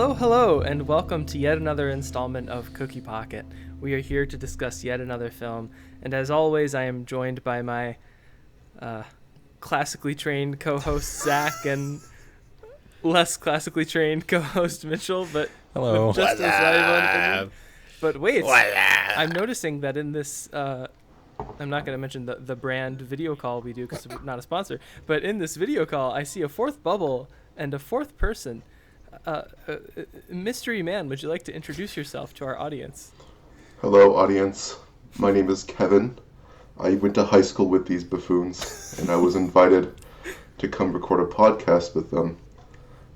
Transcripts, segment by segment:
Hello, and welcome to yet another installment of Cookie Pocket. We are here to discuss yet another film, and as always, I am joined by my classically trained co-host Zach and less classically trained co-host Mitchell, but hello. with just as valuable an opinion. But wait, I'm noticing that in this, I'm not going to mention the brand video call we do because we're not a sponsor, but in this video call, I see a fourth bubble and a fourth person. Mystery Man, would you like to introduce yourself to our audience? Hello, audience. My name is Kevin. I went to high school with these buffoons, and I was invited to come record a podcast with them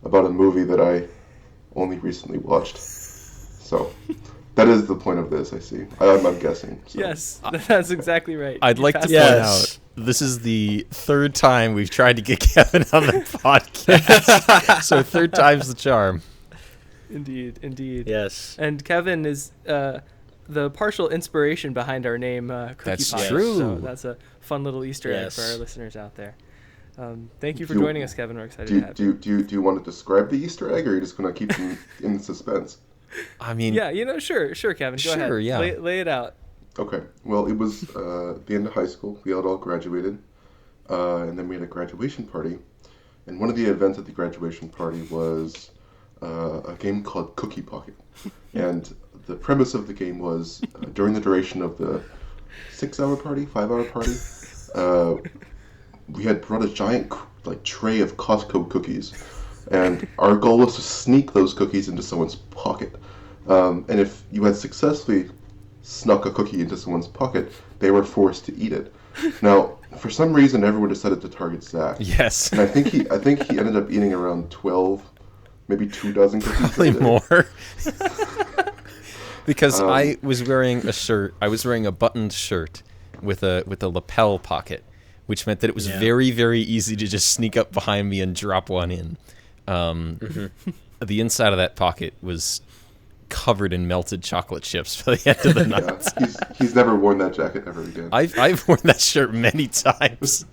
about a movie that I only recently watched. So, that is the point of this, I see. I'm guessing. So. Yes, that's exactly right. I'd like to point out, this is the third time we've tried to get Kevin on the podcast. So third time's the charm. Indeed. Yes. And Kevin is the partial inspiration behind our name, Cookie That's Pocket. true. So that's a fun little Easter egg for our listeners out there. Thank you for joining us, Kevin. We're excited to have you. Do you want to describe the Easter egg, or are you just going to keep them in suspense? I mean... Yeah, sure, Kevin. Go ahead. Yeah. Lay it out. Okay. Well, it was the end of high school. We all graduated. And then we had a graduation party. And one of the events at the graduation party was a game called Cookie Pocket. And the premise of the game was, during the duration of the 5-hour party, we had brought a giant tray of Costco cookies. And our goal was to sneak those cookies into someone's pocket. And if you had successfully snuck a cookie into someone's pocket, they were forced to eat it. Now, for some reason, everyone decided to target Zach. Yes. And I think he ended up eating around 12, maybe 24 cookies. Probably more. Because I was wearing a shirt. I was wearing a buttoned shirt with a lapel pocket, which meant that it was very, very easy to just sneak up behind me and drop one in. The inside of that pocket was covered in melted chocolate chips by the end of the night. Yeah, he's never worn that jacket ever again. I've worn that shirt many times.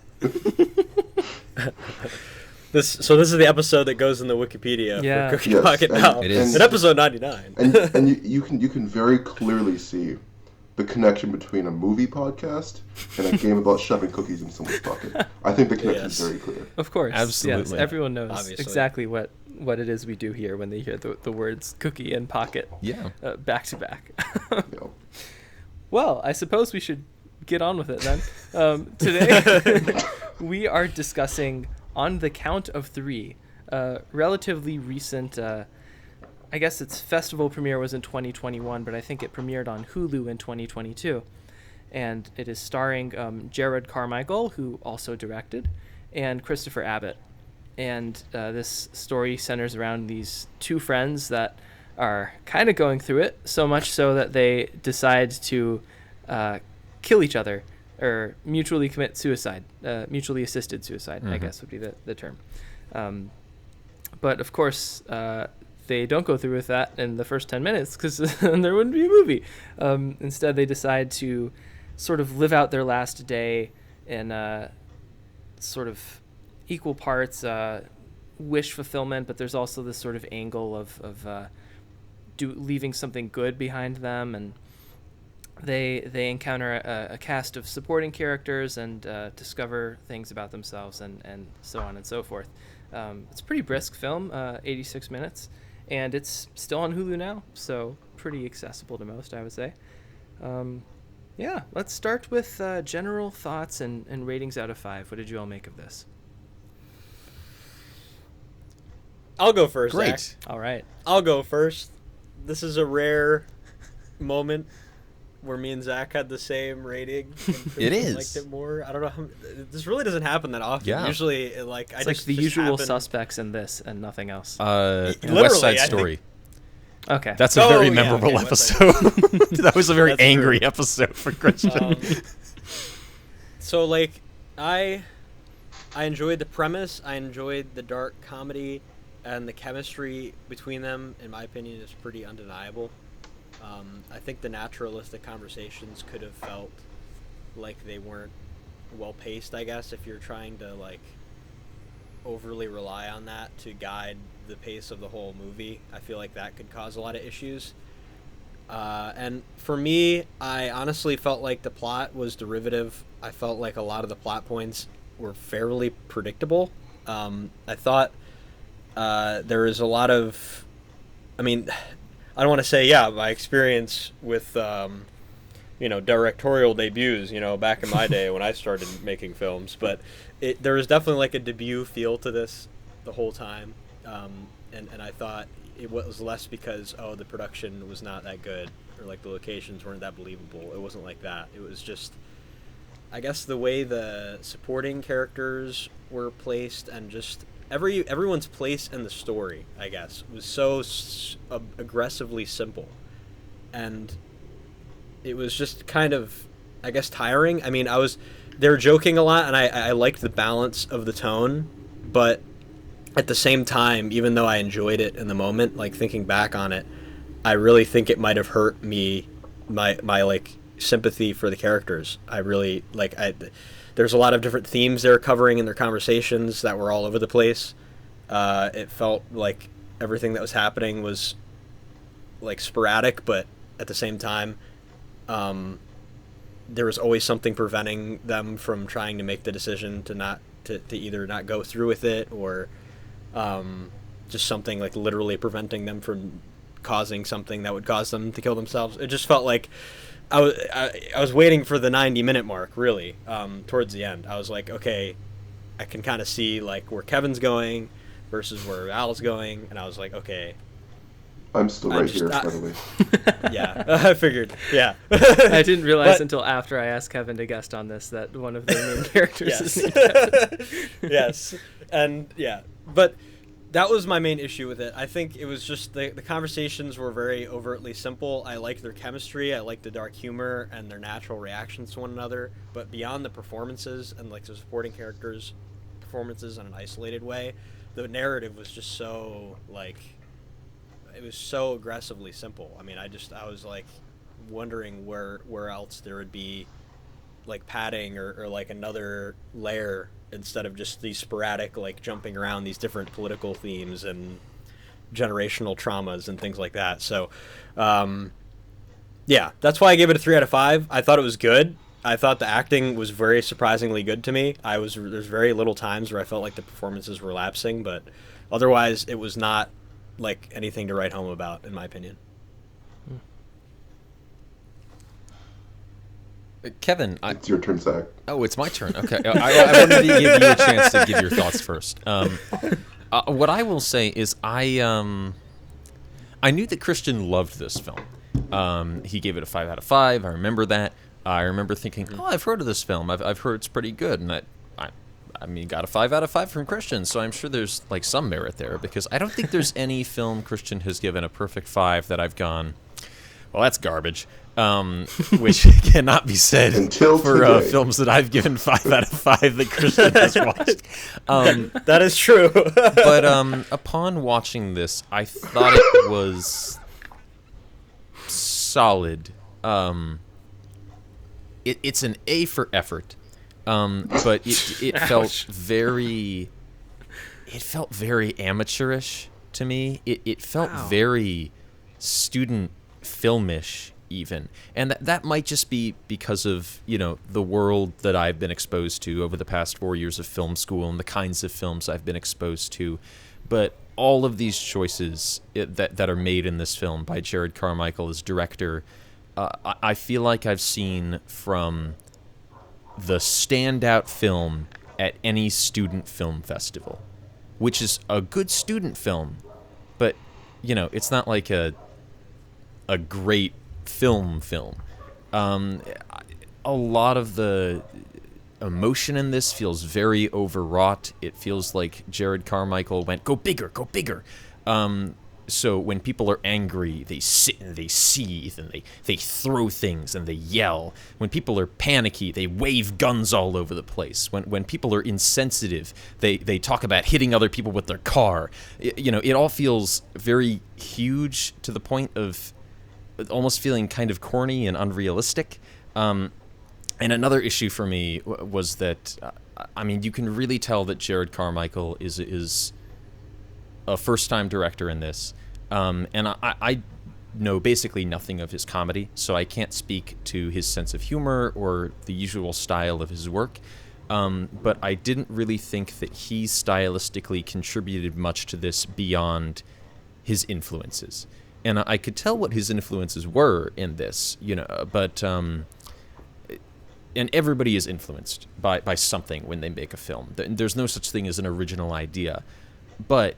This is the episode that goes in the Wikipedia for Cookie Pocket now. It is. In episode 99. And you can very clearly see the connection between a movie podcast and a game about shoving cookies in someone's pocket. I think the connection is very clear. Of course. Absolutely. Yes, everyone knows Obviously. exactly what it is we do here when they hear the words cookie and pocket back to back. Yeah. Well, I suppose we should get on with it then. Today, we are discussing On the Count of Three, relatively recent. I guess its festival premiere was in 2021, but I think it premiered on Hulu in 2022. And it is starring Jerrod Carmichael, who also directed, and Christopher Abbott. And this story centers around these two friends that are kind of going through it, so much so that they decide to kill each other, or mutually commit suicide, mutually assisted suicide, I guess would be the term. But of course, they don't go through with that in the first 10 minutes because there wouldn't be a movie. Instead, they decide to sort of live out their last day in sort of equal parts wish fulfillment, but there's also this sort of angle of leaving something good behind them, and they encounter a cast of supporting characters and discover things about themselves and so on and so forth. It's a pretty brisk film, 86 minutes, and it's still on Hulu now, so pretty accessible to most, I would say. Let's start with general thoughts and ratings out of 5. What did you all make of this? I'll go first, Great. Zach. All right. I'll go first. This is a rare moment where me and Zach had the same rating. It is. Liked it more. I don't know. This really doesn't happen that often. Yeah. Usually, It's I like just the usual happen. suspects in this and nothing else. West Side Story. Okay. That's a very yeah, memorable okay, West Side episode. That was a very That's angry true. episode for Christian. So I enjoyed the premise. I enjoyed the dark comedy, and the chemistry between them, in my opinion, is pretty undeniable. I think the naturalistic conversations could have felt like they weren't well paced, I guess, if you're trying to overly rely on that to guide the pace of the whole movie. I feel like that could cause a lot of issues. And for me, I honestly felt like the plot was derivative. I felt like a lot of the plot points were fairly predictable. I thought there was a lot of... I mean, I don't want to say, my experience with, directorial debuts, back in my day when I started making films. But there was definitely like a debut feel to this the whole time. And I thought it was less because, the production was not that good or like the locations weren't that believable. It wasn't like that. It was just, I guess, the way the supporting characters were placed and just everyone's place in the story, I guess, was so aggressively simple. And it was just kind of, I guess, tiring. I mean, they were joking a lot, and I liked the balance of the tone, but at the same time, even though I enjoyed it in the moment, like thinking back on it, I really think it might have hurt me, my like sympathy for the characters. I really there's a lot of different themes they're covering in their conversations that were all over the place. It felt like everything that was happening was like sporadic, but at the same time, there was always something preventing them from trying to make the decision to either not go through with it or just something like literally preventing them from causing something that would cause them to kill themselves. It just felt like I was waiting for the 90-minute mark, really, towards the end. I was like, okay, I can kind of see like where Kevin's going versus where Al's going, and I was like, okay. I'm still right here, by the way. Yeah, I figured. Yeah. I didn't realize until after I asked Kevin to guest on this that one of the main characters is named Kevin. Yes, and yeah, but that was my main issue with it. I think it was just the conversations were very overtly simple. I liked their chemistry. I liked the dark humor and their natural reactions to one another. But beyond the performances and like the supporting characters' performances in an isolated way, the narrative was just so like, it was so aggressively simple. I mean, I was like wondering where else there would be like padding or like another layer instead of just these sporadic like jumping around these different political themes and generational traumas and things like that. So that's why I gave it a 3 out of 5. I thought it was good. I thought the acting was very surprisingly good to me. There's very little times where I felt like the performances were lapsing, but otherwise it was not like anything to write home about, in my opinion. Kevin, it's your turn, Zach. Oh, it's my turn. Okay, I wanted to give you a chance to give your thoughts first. What I will say is I knew that Christian loved this film. He gave it a 5 out of 5. I remember that. I remember thinking, I've heard of this film. I've heard it's pretty good, and I mean, got a 5 out of 5 from Christian, so I'm sure there's like some merit there, because I don't think there's any film Christian has given a perfect 5 that I've gone, well, that's garbage, which cannot be said for films that I've given 5 out of 5 that Christian has watched. That is true. But upon watching this, I thought it was solid. It's an A for effort. But it felt very amateurish to me. It felt very student filmish even, and that might just be because of the world that I've been exposed to over the past 4 years of film school and the kinds of films I've been exposed to. But all of these choices that are made in this film by Jerrod Carmichael as director, I feel like I've seen from the standout film at any student film festival, which is a good student film, but it's not like a great film. A lot of the emotion in this feels very overwrought. It feels like Jerrod Carmichael went, go bigger. So when people are angry, they sit and they seethe and they throw things and they yell. When people are panicky, they wave guns all over the place. When people are insensitive, they talk about hitting other people with their car. It all feels very huge to the point of almost feeling kind of corny and unrealistic. And another issue for me was that I mean, you can really tell that Jerrod Carmichael is a first-time director in this, and I know basically nothing of his comedy, so I can't speak to his sense of humor or the usual style of his work. But I didn't really think that he stylistically contributed much to this beyond his influences. And I could tell what his influences were in this, but and everybody is influenced by something when they make a film. There's no such thing as an original idea. But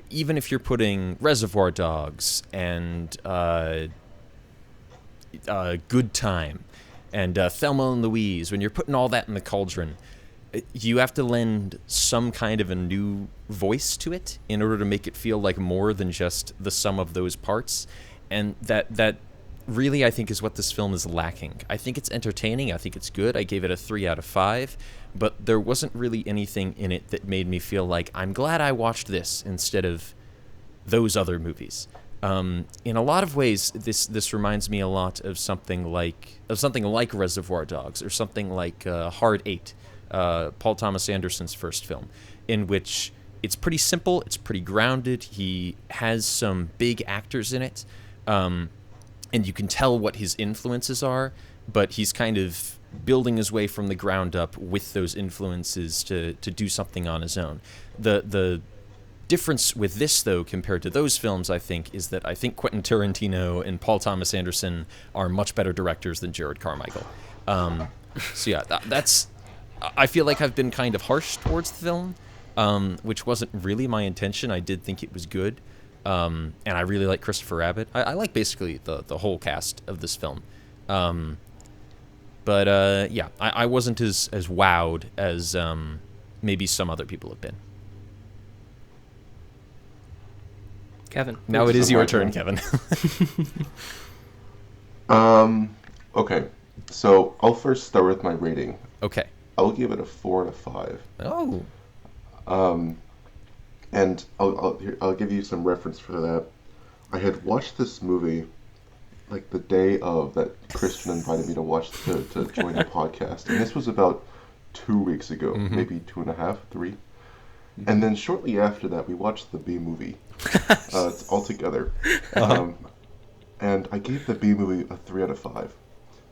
even if you're putting Reservoir Dogs and Good Time and Thelma and Louise, when you're putting all that in the cauldron, you have to lend some kind of a new voice to it in order to make it feel like more than just the sum of those parts. And that really, I think, is what this film is lacking. I think it's entertaining. I think it's good. I gave it a 3 out of 5. But there wasn't really anything in it that made me feel like I'm glad I watched this instead of those other movies. In a lot of ways, this reminds me a lot of something like Reservoir Dogs, or something like Hard 8, Paul Thomas Anderson's first film, in which it's pretty simple, it's pretty grounded. He has some big actors in it, and you can tell what his influences are, but he's kind of building his way from the ground up with those influences to do something on his own. The difference with this, though, compared to those films, I think, is that I think Quentin Tarantino and Paul Thomas Anderson are much better directors than Jerrod Carmichael. So yeah, that's. I feel like I've been kind of harsh towards the film, which wasn't really my intention. I did think it was good, and I really like Christopher Abbott. I like basically the whole cast of this film. But yeah, I wasn't as wowed as maybe some other people have been. Kevin. Now it is your turn, Kevin. Okay, so I'll first start with my rating. Okay. I'll give it a 4 out of 5. Oh. And I'll give you some reference for that. I had watched this movie like the day of that Christian invited me to watch to join the podcast, and this was about 2 weeks ago, maybe 2.5, 3. And then shortly after that, we watched the B movie all together. And I gave the B movie a 3 out of 5.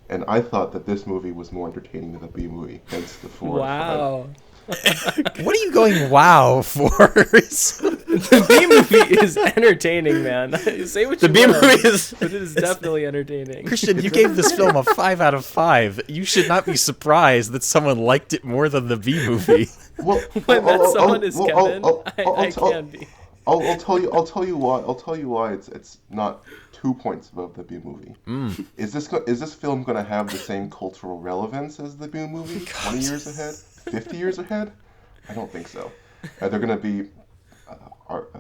And I thought that this movie was more entertaining than the B movie, hence the 4 out of 5. What are you going wow for? The B movie is entertaining, man. Say what you want. The B movie is, but it is definitely entertaining. Christian, you gave this film a 5 out of 5. You should not be surprised that someone liked it more than the B movie. Well, when that someone is Kevin, I can be. I'll tell you why it's not 2 points above the B movie. Is this film going to have the same cultural relevance as the B movie? 20 years ahead? 50 years ahead? I don't think so. They're going to be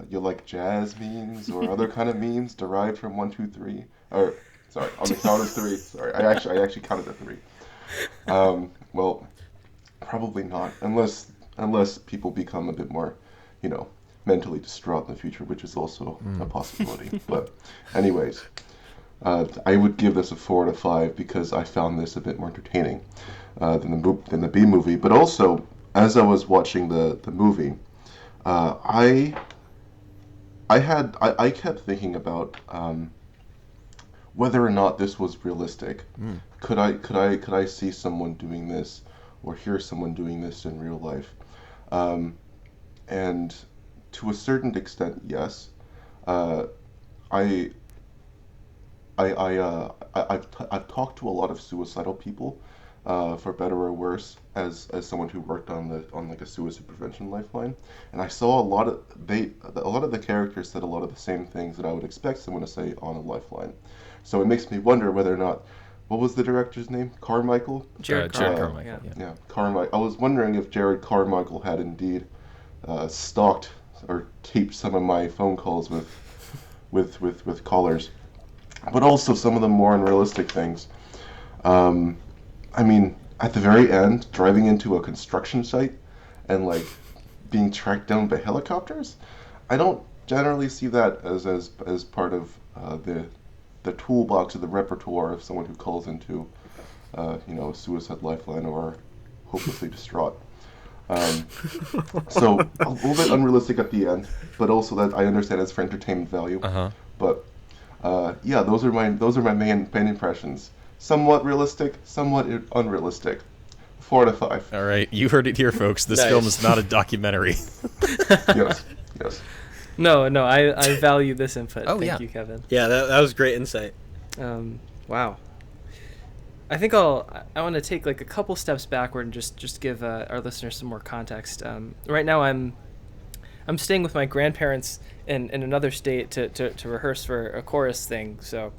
you like jazz memes or other kind of memes derived from 1, 2, 3? Or sorry, on the count of 3. Sorry, I actually counted to 3. Well, probably not, unless people become a bit more, mentally distraught in the future, which is also a possibility. But anyways, I would give this a 4 out of 5 because I found this a bit more entertaining than the B movie. But also, as I was watching the movie, I kept thinking about whether or not this was realistic. Could I see someone doing this or hear someone doing this in real life? And to a certain extent, yes. I've talked to a lot of suicidal people, for better or worse, as someone who worked on like a suicide prevention lifeline, and I saw a lot of the characters said a lot of the same things that I would expect someone to say on a lifeline. So it makes me wonder whether or not, what was the director's name? Carmichael? Jerrod Carmichael. Yeah, Carmichael. I was wondering if Jerrod Carmichael had indeed stalked or taped some of my phone calls with callers, but also some of the more unrealistic things. I mean, at the very end, driving into a construction site and like being tracked down by helicopters, I don't generally see that as part of the toolbox or the repertoire of someone who calls into a suicide lifeline or hopelessly distraught. So a little bit unrealistic at the end, but also that I understand it's for entertainment value. But yeah, those are my main impressions. Somewhat realistic, somewhat unrealistic. 4 out of 5. All right, you heard it here, folks. This film is not a documentary. Yes. No, I value this input. Oh, Thank you, Kevin. Yeah, that was great insight. Wow. I think I want to take like a couple steps backward and just give our listeners some more context. Right now I'm staying with my grandparents in another state to rehearse for a chorus thing. So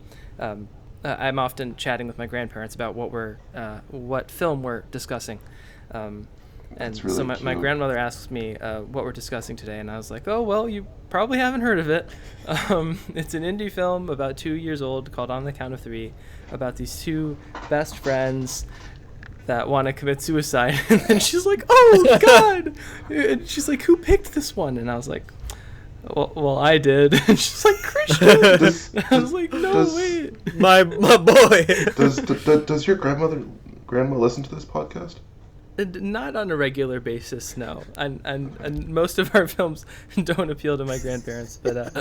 I'm often chatting with my grandparents about what film we're discussing. And really so my grandmother asks me what we're discussing today, and I was like, oh, well, you probably haven't heard of it. It's an indie film about 2 years old called On the Count of Three, about these two best friends that want to commit suicide. And then she's like, oh, God! And she's like, who picked this one? And I was like, well, I did. And she's like, Christian! I was like, no, wait. My boy! Does your grandma listen to this podcast? Not on a regular basis, no. And most of our films don't appeal to my grandparents, but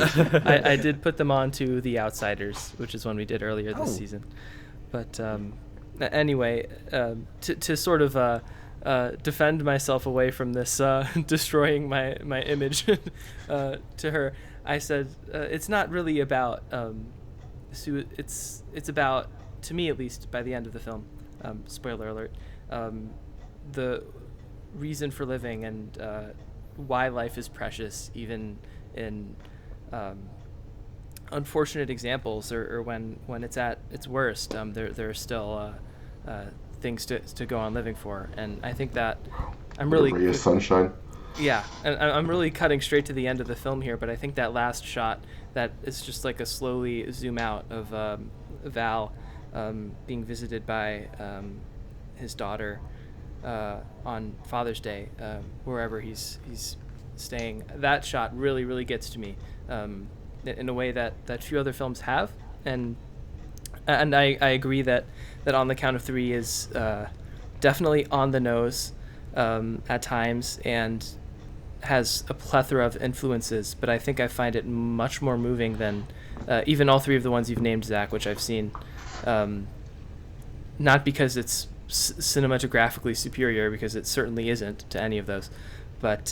I did put them on to The Outsiders, which is one we did earlier this season. But anyway, to sort of defend myself away from this destroying my image to her, I said it's not really about it's about, to me at least, by the end of the film, spoiler alert, the reason for living and why life is precious, even in unfortunate examples or when it's at its worst. There are still things to go on living for, and I think that I'm really ray of sunshine. Yeah, and I'm really cutting straight to the end of the film here, but I think that last shot that is just like a slowly zoom out of Val being visited by his daughter on Father's Day, wherever he's staying. That shot really gets to me in a way that few other films have, and I agree that On the Count of Three is definitely on the nose at times and has a plethora of influences, but I think I find it much more moving than even all three of the ones you've named, Zach, which I've seen. Not because it's cinematographically superior, because it certainly isn't to any of those, but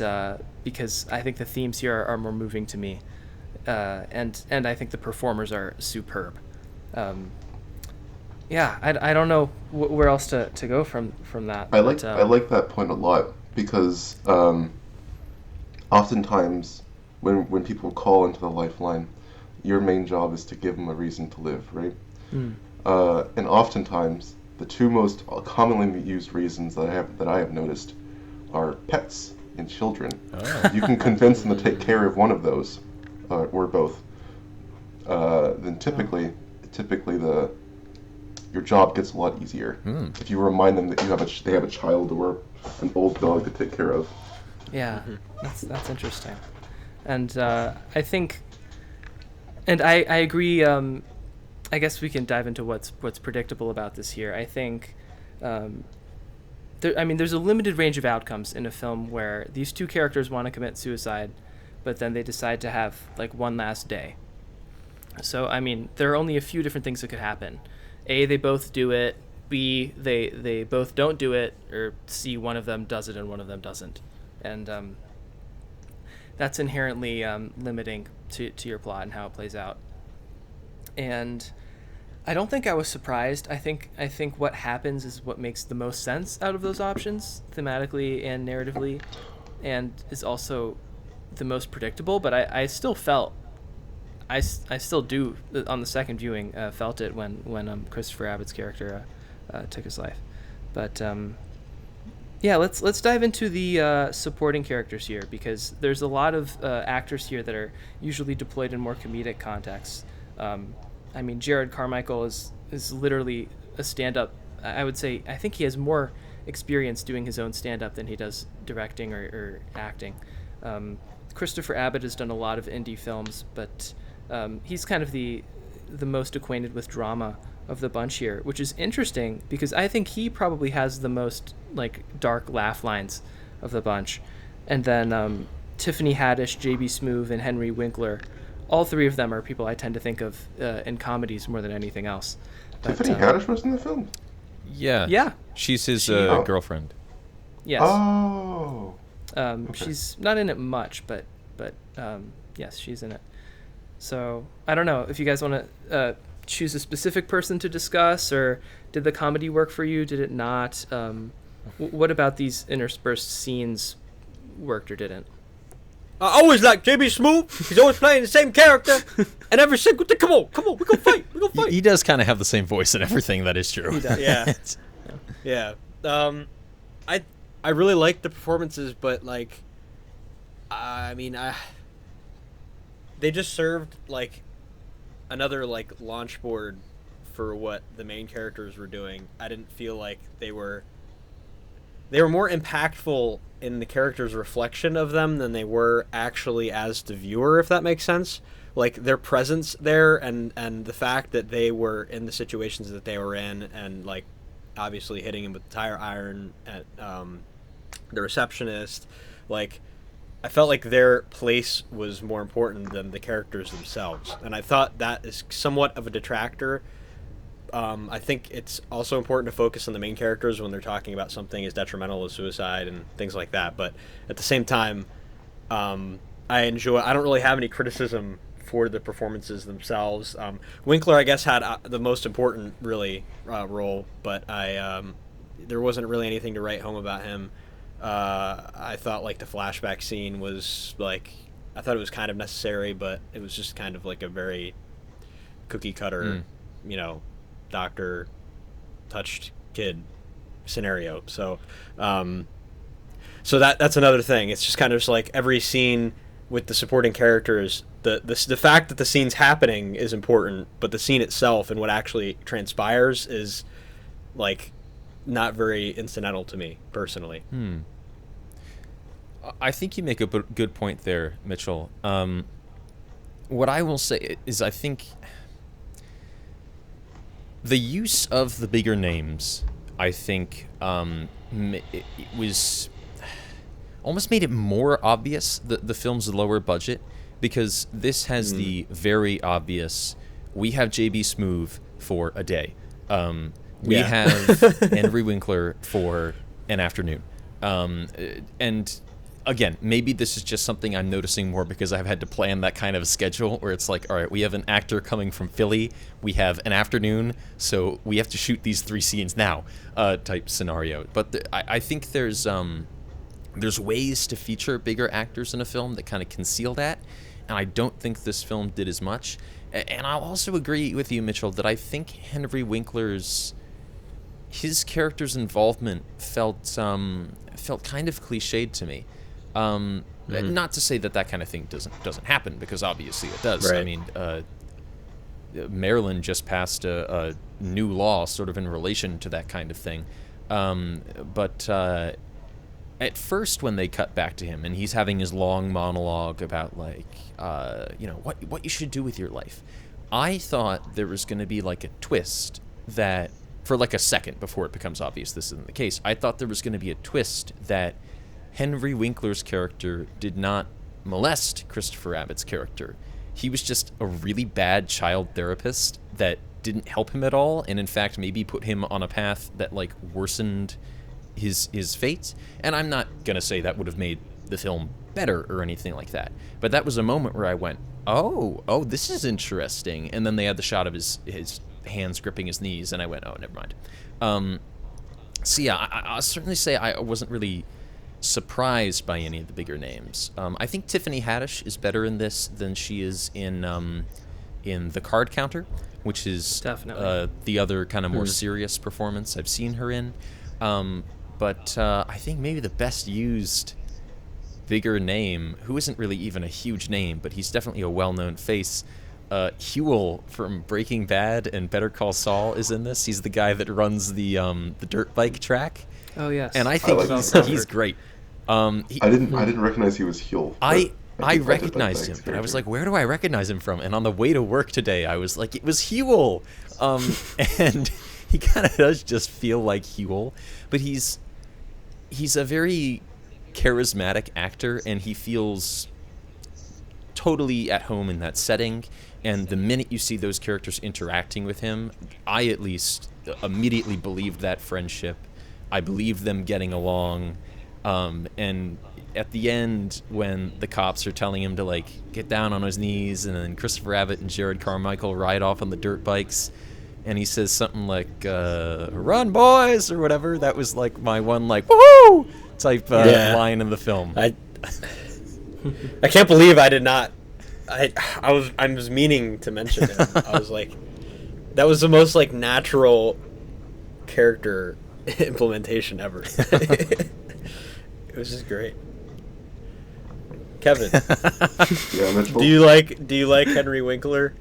because I think the themes here are more moving to me, and I think the performers are superb. I don't know where else to go from that. I like that point a lot, because oftentimes when people call into the lifeline, your main job is to give them a reason to live, right? And oftentimes the two most commonly used reasons that I have noticed are pets and children. If you can convince them to take care of one of those, or both, then typically your job gets a lot easier. If you remind them that they have a child or an old dog to take care of. Yeah, that's interesting, and I think, and I agree. I guess we can dive into what's predictable about this here. I think, there's a limited range of outcomes in a film where these two characters want to commit suicide, but then they decide to have like one last day. So there are only a few different things that could happen. A, they both do it. B, they both don't do it. Or C, one of them does it and one of them doesn't. And that's inherently limiting to your plot and how it plays out. And I don't think I was surprised. I think what happens is what makes the most sense out of those options, thematically and narratively, and is also the most predictable. But I still felt, I still do on the second viewing, felt it when Christopher Abbott's character took his life. But let's dive into the supporting characters here, because there's a lot of actors here that are usually deployed in more comedic contexts. Jerrod Carmichael is literally a stand-up. I would say I think he has more experience doing his own stand-up than he does directing or acting. Christopher Abbott has done a lot of indie films, but he's kind of the most acquainted with drama of the bunch here, which is interesting because I think he probably has the most like dark laugh lines of the bunch. And then Tiffany Haddish, J.B. Smoove, and Henry Winkler. All three of them are people I tend to think of in comedies more than anything else. But, Tiffany Haddish was in the film? Yeah. Yeah. She's his girlfriend. Yes. Oh. Okay. She's not in it much, but yes, she's in it. So I don't know if you guys want to choose a specific person to discuss, or did the comedy work for you? Did it not? What about these interspersed scenes worked or didn't? I always like J.B. Smoove. He's always playing the same character. And every single thing, come on, we're gonna fight. He does kind of have the same voice and everything. That is true. He does. Yeah. I really like the performances, but like, they just served like another like launch board for what the main characters were doing. I didn't feel like they were more impactful in the character's reflection of them than they were actually as the viewer, if that makes sense. Like their presence there and the fact that they were in the situations that they were in, and like obviously hitting him with the tire iron at the receptionist, like I felt like their place was more important than the characters themselves, and I thought that is somewhat of a detractor. I think it's also important to focus on the main characters when they're talking about something as detrimental as suicide and things like that. But at the same time, I don't really have any criticism for the performances themselves. Winkler, I guess, had the most important really role, but there wasn't really anything to write home about him. I thought like the flashback scene was like, I thought it was kind of necessary, but it was just kind of like a very cookie cutter, doctor touched kid scenario. So that's another thing. It's just kind of just like every scene with the supporting characters, the fact that the scene's happening is important, but the scene itself and what actually transpires is like not very incidental to me personally. I think you make a good point there, Mitchell. What I will say is I think the use of the bigger names, I think, it was almost made it more obvious that the film's lower budget, because this has the very obvious, we have J.B. Smoove for a day. We have Henry Winkler for an afternoon. And again, maybe this is just something I'm noticing more because I've had to plan that kind of schedule where it's like, all right, we have an actor coming from Philly, we have an afternoon, so we have to shoot these 3 scenes now, type scenario. But I think there's ways to feature bigger actors in a film that kind of conceal that, and I don't think this film did as much. And I'll also agree with you, Mitchell, that I think Henry Winkler's character's involvement felt kind of cliched to me. Not to say that kind of thing doesn't happen, because obviously it does. Right. I mean, Maryland just passed a new law sort of in relation to that kind of thing. But at first, when they cut back to him and he's having his long monologue about like, what you should do with your life, I thought there was going to be like a twist that, for like a second before it becomes obvious this isn't the case, I thought there was going to be a twist that Henry Winkler's character did not molest Christopher Abbott's character. He was just a really bad child therapist that didn't help him at all, and in fact maybe put him on a path that like worsened his fate. And I'm not gonna say that would have made the film better or anything like that, but that was a moment where I went, oh, this is interesting. And then they had the shot of his hands gripping his knees, and I went, oh, never mind. So yeah, I'll certainly say I wasn't really surprised by any of the bigger names. I think Tiffany Haddish is better in this than she is in The Card Counter, which is definitely the other kind of more serious performance I've seen her in. But I think maybe the best used bigger name, who isn't really even a huge name, but he's definitely a well-known face, Huel from Breaking Bad and Better Call Saul is in this. He's the guy that runs the dirt bike track. Oh yes, and I think he's great. I didn't recognize he was Huel. I recognized him, but I was like, where do I recognize him from? And on the way to work today, I was like, it was Huel. And he kind of does just feel like Huel, but he's a very charismatic actor, and he feels totally at home in that setting. And the minute you see those characters interacting with him, I at least immediately believed that friendship. I believed them getting along. And at the end, when the cops are telling him to like get down on his knees, and then Christopher Abbott and Jerrod Carmichael ride off on the dirt bikes, and he says something like "Run, boys" or whatever, that was like my one like woohoo type line in the film. I can't believe I did not. I was meaning to mention him. I was like, that was the most like natural character implementation ever. It was just great. Kevin, Yeah, Mitchell. do you like Henry Winkler?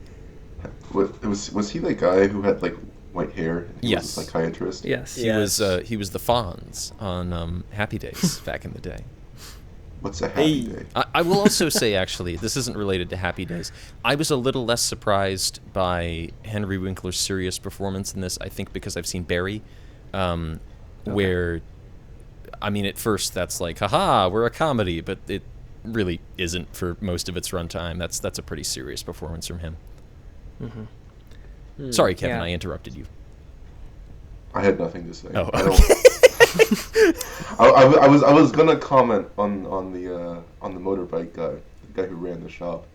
Was he the guy who had like white hair? He Yes. was a psychiatrist. Yes. He was the Fonz on Happy Days back in the day. What's a happy Hey. day? I will also say, actually, this isn't related to Happy Days. I was a little less surprised by Henry Winkler's serious performance in this, I think because I've seen Barry, where, I mean, at first that's like, haha, we're a comedy, but it really isn't for most of its runtime. That's a pretty serious performance from him. Mm-hmm. Sorry, Kevin, Yeah. I interrupted you. I had nothing to say. Oh, I don't- I was gonna comment on the motorbike guy, the guy who ran the shop.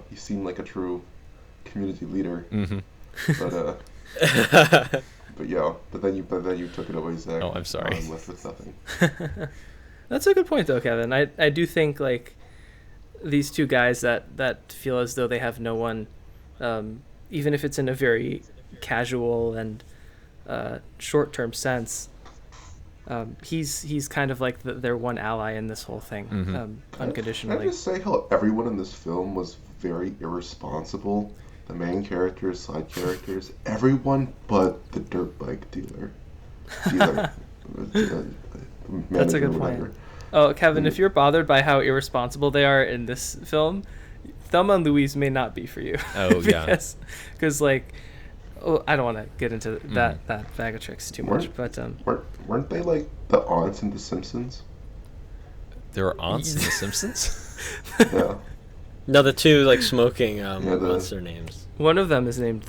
He seemed like a true community leader, Mm-hmm. but yeah. But then you took it away, Zach. Oh, I'm sorry. I'm left with nothing. That's a good point, though, Kevin. I do think like these two guys that feel as though they have no one, even if it's in a very casual and short-term sense. He's kind of like their one ally in this whole thing, Mhm. Can unconditionally. I just say how everyone in this film was very irresponsible? The main characters, side characters, everyone but the dirt bike dealer. That's a good point. Oh, Kevin, if you're bothered by how irresponsible they are in this film, Thelma and Louise may not be for you. Oh, yeah. Because like, I don't want to get into that bag of tricks too much, but Weren't they like the aunts in The Simpsons? There are aunts in The Simpsons? Yeah. No, the two like smoking. the- What's their names? one of them is named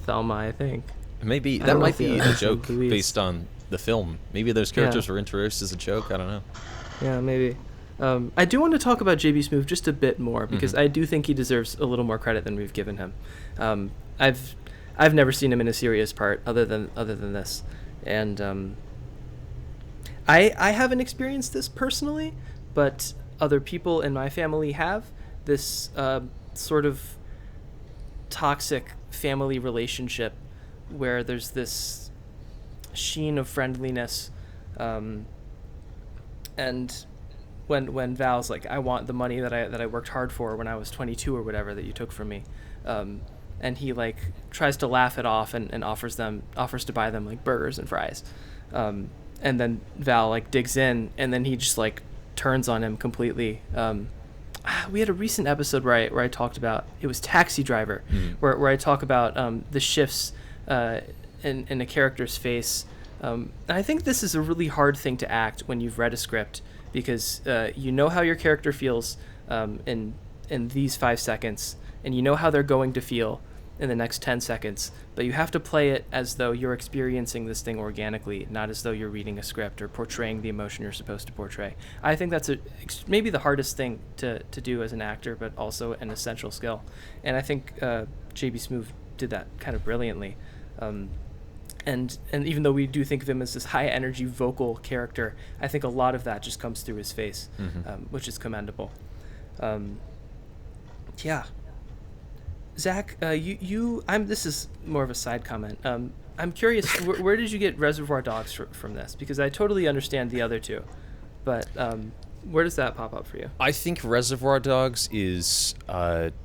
Thelma, I think. Maybe I that don't might know if be the a aunts joke in Louise. based on the film. Maybe those characters were introduced as a joke. I don't know. Yeah, maybe. I do want to talk about JB Smoove just a bit more because I do think he deserves a little more credit than we've given him. I've never seen him in a serious part other than this, and I haven't experienced this personally, but other people in my family have this sort of toxic family relationship where there's this sheen of friendliness, and when Val's like, I want the money that I worked hard for when I was 22 or whatever that you took from me, and he like tries to laugh it off and offers to buy them like burgers and fries, and then Val like digs in and then he just like turns on him completely. We had a recent episode where I talked about, it was Taxi Driver, where I talk about the shifts in a character's face. And I think this is a really hard thing to act when you've read a script, because you know how your character feels in these 5 seconds, and you know how they're going to feel in the next 10 seconds, but you have to play it as though you're experiencing this thing organically, not as though you're reading a script or portraying the emotion you're supposed to portray. I think that's maybe the hardest thing to do as an actor, but also an essential skill. And I think JB Smoove did that kind of brilliantly. And even though we do think of him as this high energy vocal character, I think a lot of that just comes through his face, which is commendable. Yeah. Zach, this is more of a side comment. I'm curious, where did you get Reservoir Dogs from this? Because I totally understand the other two, but where does that pop up for you? I think Reservoir Dogs is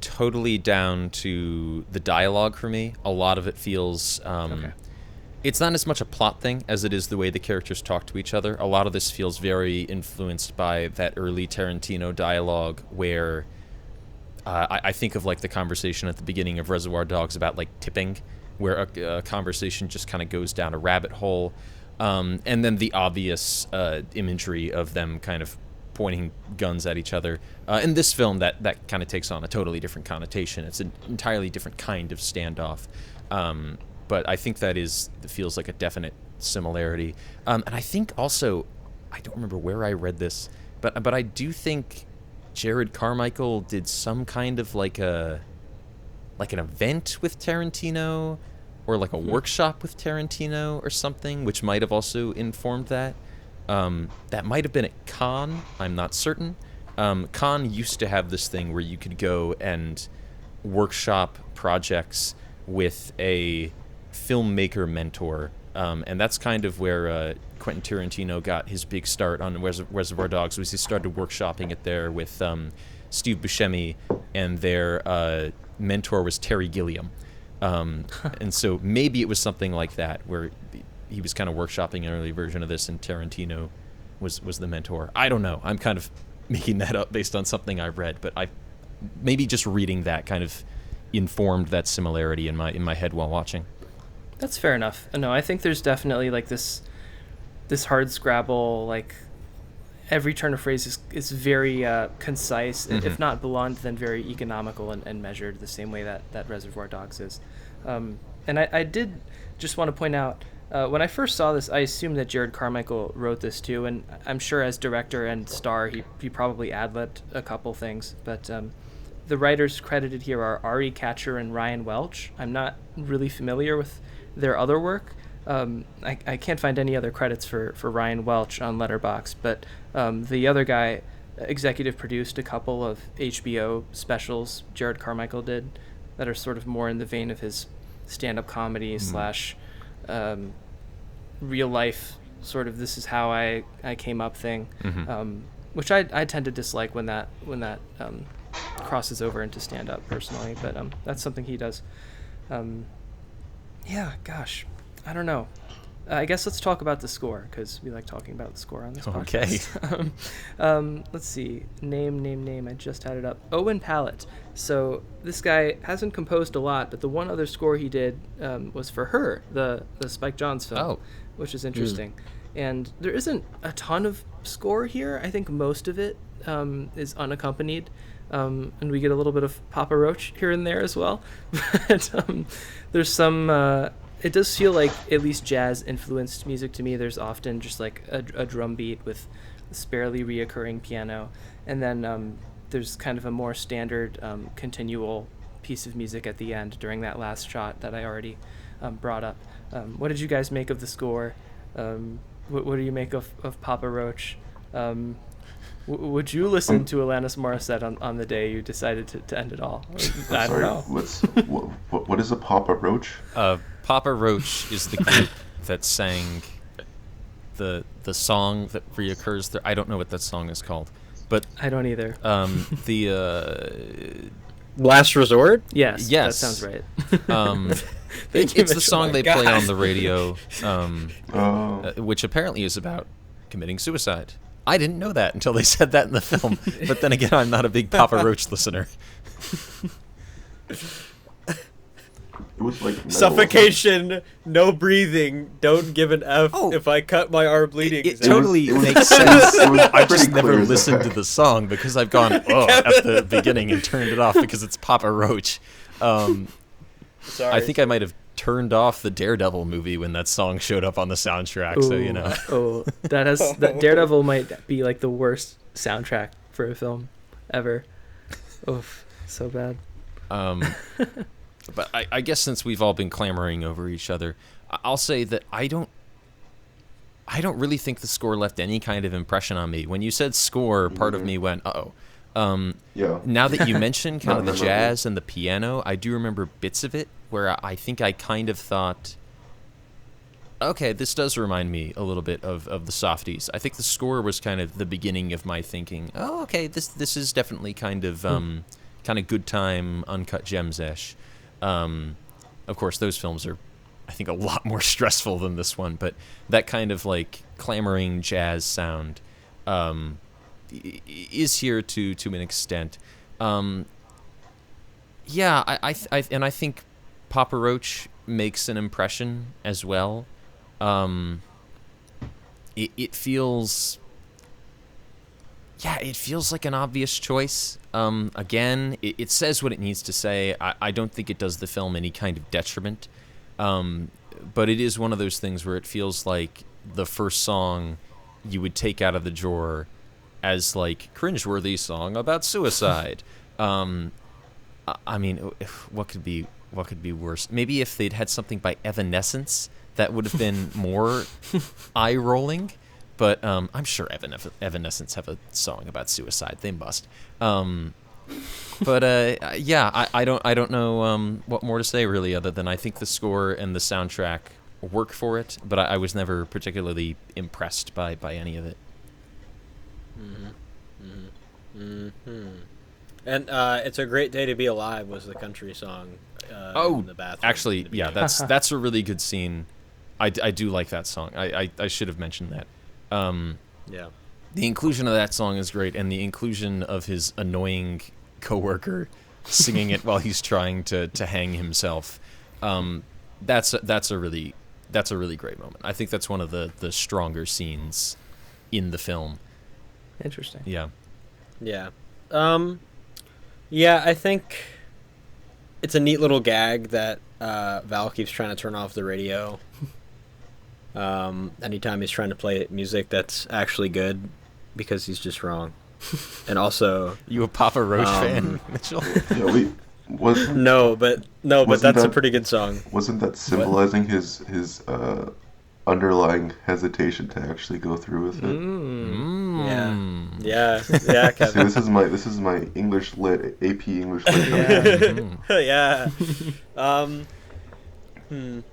totally down to the dialogue for me. A lot of it feels... It's not as much a plot thing as it is the way the characters talk to each other. A lot of this feels very influenced by that early Tarantino dialogue where... I think of like the conversation at the beginning of Reservoir Dogs about like tipping, where a conversation just kind of goes down a rabbit hole. And then the obvious imagery of them kind of pointing guns at each other. In this film, that kind of takes on a totally different connotation. It's an entirely different kind of standoff. But I think that feels like a definite similarity. And I think also, I don't remember where I read this, but I do think Jerrod Carmichael did some kind of like an event with Tarantino, or like a workshop with Tarantino or something, which might have also informed that. That might have been at Cannes. I'm not certain. Cannes used to have this thing where you could go and workshop projects with a filmmaker mentor. And that's kind of where Quentin Tarantino got his big start on Reservoir Dogs, was he started workshopping it there with Steve Buscemi, and their mentor was Terry Gilliam. And so maybe it was something like that, where he was kind of workshopping an early version of this, and Tarantino was the mentor. I don't know. I'm kind of making that up based on something I read, but maybe just reading that kind of informed that similarity in my head while watching. That's fair enough. No, I think there's definitely like this hard scrabble, like every turn of phrase is very concise, if not blunt, then very economical and measured, the same way that Reservoir Dogs is. And I did just want to point out, when I first saw this, I assumed that Jerrod Carmichael wrote this too, and I'm sure as director and star, he probably ad-libbed a couple things, but the writers credited here are Ari Katcher and Ryan Welch. I'm not really familiar with their other work. I can't find any other credits for Ryan Welch on Letterboxd, but the other guy executive produced a couple of HBO specials Jerrod Carmichael did that are sort of more in the vein of his stand-up comedy slash real life sort of this is how I came up thing, which I tend to dislike when that crosses over into stand-up personally, but that's something he does. Yeah, gosh, I don't know. I guess let's talk about the score, because we like talking about the score on this podcast. Okay. Let's see. Name. I just had it up. Owen Pallett. So this guy hasn't composed a lot, but the one other score he did was for Her, the Spike Jonze film, which is interesting. And there isn't a ton of score here. I think most of it is unaccompanied. And we get a little bit of Papa Roach here and there as well. But there's some... it does feel like at least jazz-influenced music to me. There's often just like a drum beat with sparely reoccurring piano. And then there's kind of a more standard continual piece of music at the end during that last shot that I already brought up. What did you guys make of the score? What do you make of Papa Roach? Would you listen to Alanis Morissette on the day you decided to end it all? I don't know. What is a Papa Roach? Papa Roach is the group that sang the song that reoccurs there. I don't know what that song is called, but I don't either. The Last Resort? Yes, that sounds right. It's the song they play on the radio, which apparently is about committing suicide. I didn't know that until they said that in the film. But then again, I'm not a big Papa Roach listener. It was like suffocation, no breathing, don't give an F if I cut my arm bleeding. It totally makes sense. I've just never listened to the song because I've gone at the beginning and turned it off because it's Papa Roach. Sorry. I think I might have turned off the Daredevil movie when that song showed up on the soundtrack. Ooh, so you know. That Daredevil might be like the worst soundtrack for a film ever. Oof, so bad. But I guess since we've all been clamoring over each other, I'll say that I don't really think the score left any kind of impression on me. When you said score, part of me went, uh-oh. Yeah. Now that you mentioned kind of the jazz and the piano, I do remember bits of it where I think I kind of thought, okay, this does remind me a little bit of the Softies. I think the score was kind of the beginning of my thinking, oh, okay, this is definitely kind of good time, Uncut Gems-ish. Of course, those films are, I think, a lot more stressful than this one, but that kind of like clamoring jazz sound is here to an extent. Yeah, I think Papa Roach makes an impression as well. it feels. Yeah, it feels like an obvious choice. Again, it says what it needs to say. I don't think it does the film any kind of detriment. But it is one of those things where it feels like the first song you would take out of the drawer as like cringeworthy song about suicide. I mean, what could be worse? Maybe if they'd had something by Evanescence, that would have been more eye-rolling. But I'm sure Evanescence have a song about suicide. They must. But yeah, I don't know what more to say really, other than I think the score and the soundtrack work for it. But I was never particularly impressed by any of it. And "It's a Great Day to Be Alive" was the country song. In the bathroom. Actually, yeah, that's a really good scene. I do like that song. I should have mentioned that. Yeah. The inclusion of that song is great, and the inclusion of his annoying coworker singing it while he's trying to hang himself. That's a really great moment. I think that's one of the stronger scenes in the film. Interesting. Yeah. Yeah. Yeah, I think it's a neat little gag that Val keeps trying to turn off the radio. Anytime he's trying to play music that's actually good, because he's just wrong. And also, You a Papa Roach fan, Mitchell? Yeah, but that's a pretty good song. Wasn't that symbolizing his underlying hesitation to actually go through with it? Yeah, Kevin. See, this is my English lit AP English lit. Yeah.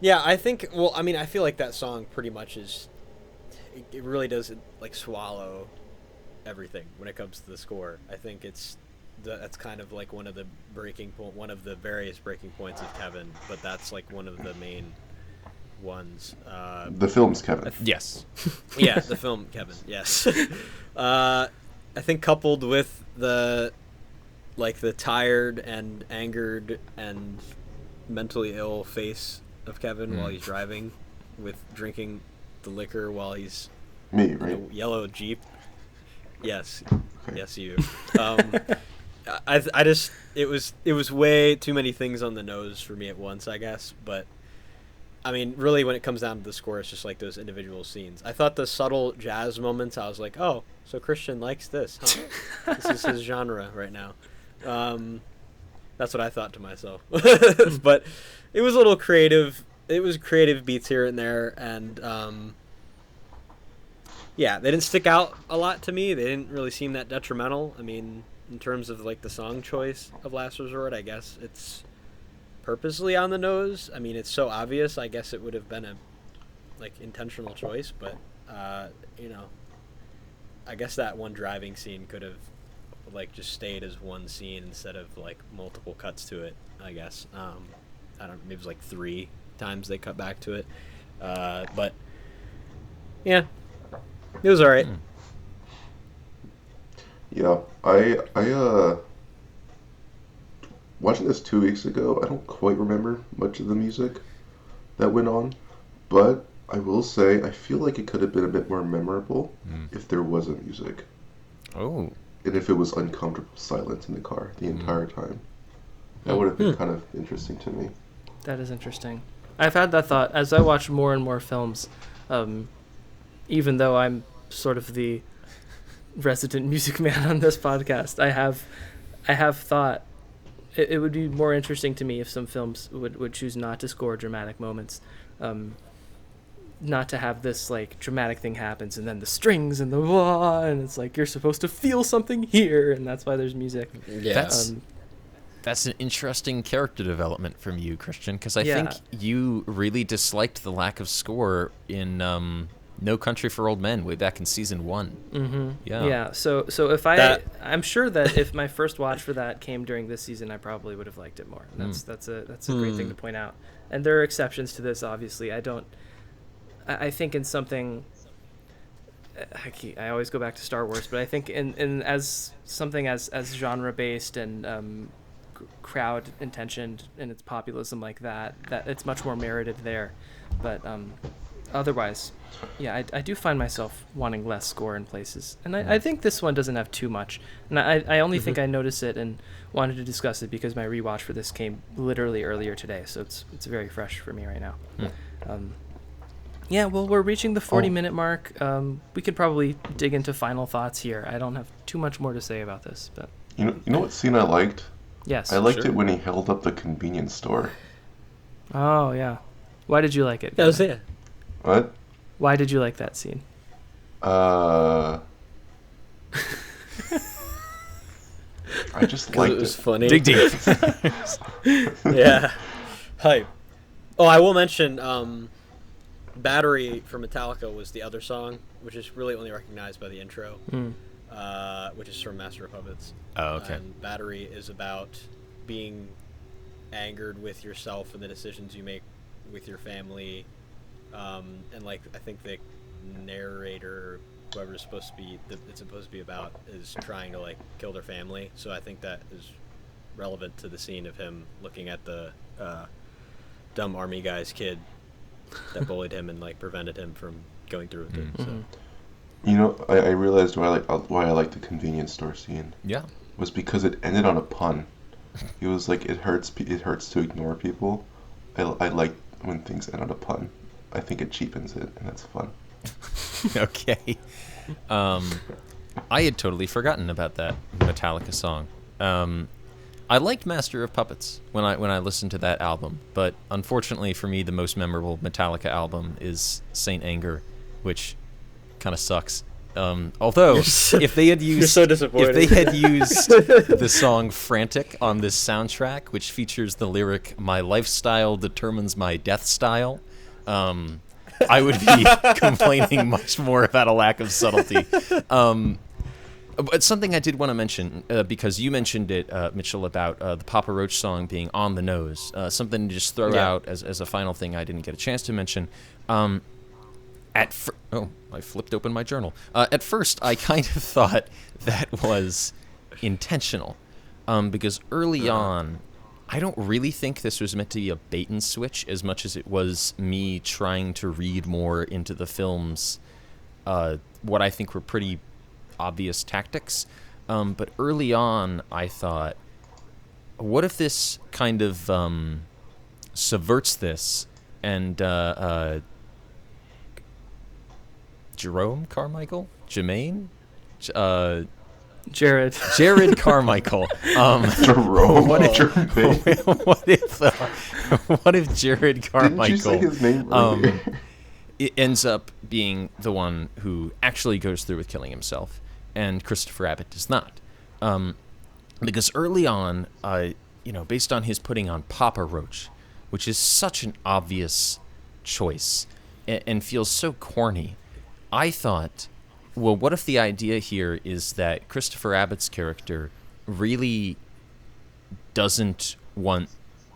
Yeah, I think. Well, I mean, I feel like that song pretty much is. It really does like swallow everything when it comes to the score. I think that's kind of like one of the various breaking points of Kevin, but that's like one of the main ones. The film's Kevin. Yes. Yeah, the film Kevin. Yes. I think coupled with the tired and angered and mentally ill face of Kevin while he's driving, with drinking the liquor while he's Me, in right? a yellow Jeep. Yes. Okay. Yes, you. I just it was way too many things on the nose for me at once, I guess. But I mean, really, when it comes down to the score, it's just like those individual scenes. I thought the subtle jazz moments, I was like, oh, so Christian likes this, huh? This is his genre right now. That's what I thought to myself. But it was a little creative. It was creative beats here and there, and yeah, they didn't stick out a lot to me. They didn't really seem that detrimental. I mean, in terms of like the song choice of Last Resort, I guess it's purposely on the nose. I mean, it's so obvious. I guess it would have been a intentional choice, but I guess that one driving scene could have just stayed as one scene instead of multiple cuts to it. I guess I don't know, maybe it was 3 times they cut back to it, but yeah, it was all right. Yeah, I watching this 2 weeks ago, I don't quite remember much of the music that went on, but I will say I feel like it could have been a bit more memorable if there wasn't music. Oh. And if it was uncomfortable silence in the car the entire time. That would have been kind of interesting to me. That is interesting. I've had that thought as I watch more and more films, even though I'm sort of the resident music man on this podcast. I have thought it would be more interesting to me if some films would choose not to score dramatic moments, not to have this dramatic thing happens and then the strings and the wah, and it's you're supposed to feel something here, and that's why there's music. Yeah. That's an interesting character development from you, Christian, because I think you really disliked the lack of score in No Country for Old Men way back in season 1. Mm-hmm. Yeah. Yeah. So if I'm sure that if my first watch for that came during this season, I probably would have liked it more. That's a great thing to point out. And there are exceptions to this, obviously. I think in something, I always go back to Star Wars, but I think in as something as genre based and crowd intentioned and its populism like that it's much more merited there. But otherwise, yeah, I do find myself wanting less score in places. And I think this one doesn't have too much. And I only think I noticed it and wanted to discuss it because my rewatch for this came literally earlier today. So it's very fresh for me right now. Yeah, well, we're reaching the 40-minute mark. We could probably dig into final thoughts here. I don't have too much more to say about this. But You know what scene I liked? yes. I liked it when he held up the convenience store. Oh, yeah. Why did you like it? That was it. What? Why did you like that scene? I just liked It was it. funny. Dig deep. Yeah. Hype. Oh, I will mention Battery from Metallica was the other song, which is really only recognized by the intro, which is from Master of Puppets. Oh, okay. And Battery is about being angered with yourself and the decisions you make with your family. And like I think the narrator, whoever it's supposed to be about, is trying to like kill their family. So I think that is relevant to the scene of him looking at the dumb army guy's kid that bullied him and like prevented him from going through with it. So. You know, I realized why I like the convenience store scene. Yeah. Was because it ended on a pun. It was like it hurts to ignore people. I like when things end on a pun. I think it cheapens it, and that's fun. Okay. I had totally forgotten about that Metallica song. I liked Master of Puppets when I listened to that album, but unfortunately for me, the most memorable Metallica album is Saint Anger, which kind of sucks. Although, if they had used the song "Frantic" on this soundtrack, which features the lyric "My lifestyle determines my death style," I would be complaining much more about a lack of subtlety. But something I did want to mention, because you mentioned it, Mitchell, about the Papa Roach song being on the nose. Something to just throw out as a final thing I didn't get a chance to mention. I flipped open my journal. At first, I kind of thought that was intentional, because early on, I don't really think this was meant to be a bait and switch as much as it was me trying to read more into the film's what I think were pretty obvious tactics. But early on, I thought, what if this kind of subverts this and Jerrod Carmichael. Jerome. What if Jerrod Carmichael? Didn't you say his name earlier? It ends up being the one who actually goes through with killing himself, and Christopher Abbott does not. Because early on, based on his putting on Papa Roach, which is such an obvious choice and feels so corny, I thought, well, what if the idea here is that Christopher Abbott's character really doesn't want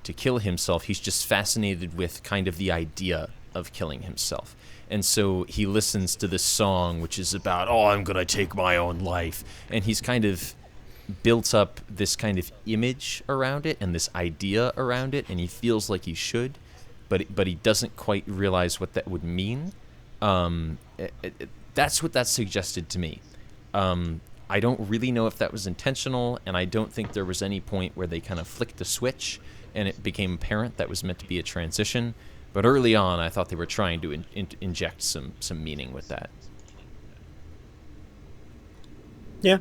to kill himself? He's just fascinated with kind of the idea of killing himself. And so he listens to this song, which is about, I'm going to take my own life. And he's kind of built up this kind of image around it and this idea around it, and he feels like he should, but he doesn't quite realize what that would mean. That's what that suggested to me. I don't really know if that was intentional, and I don't think there was any point where they kind of flicked the switch and it became apparent that was meant to be a transition. But early on, I thought they were trying to inject some meaning with that. Yeah.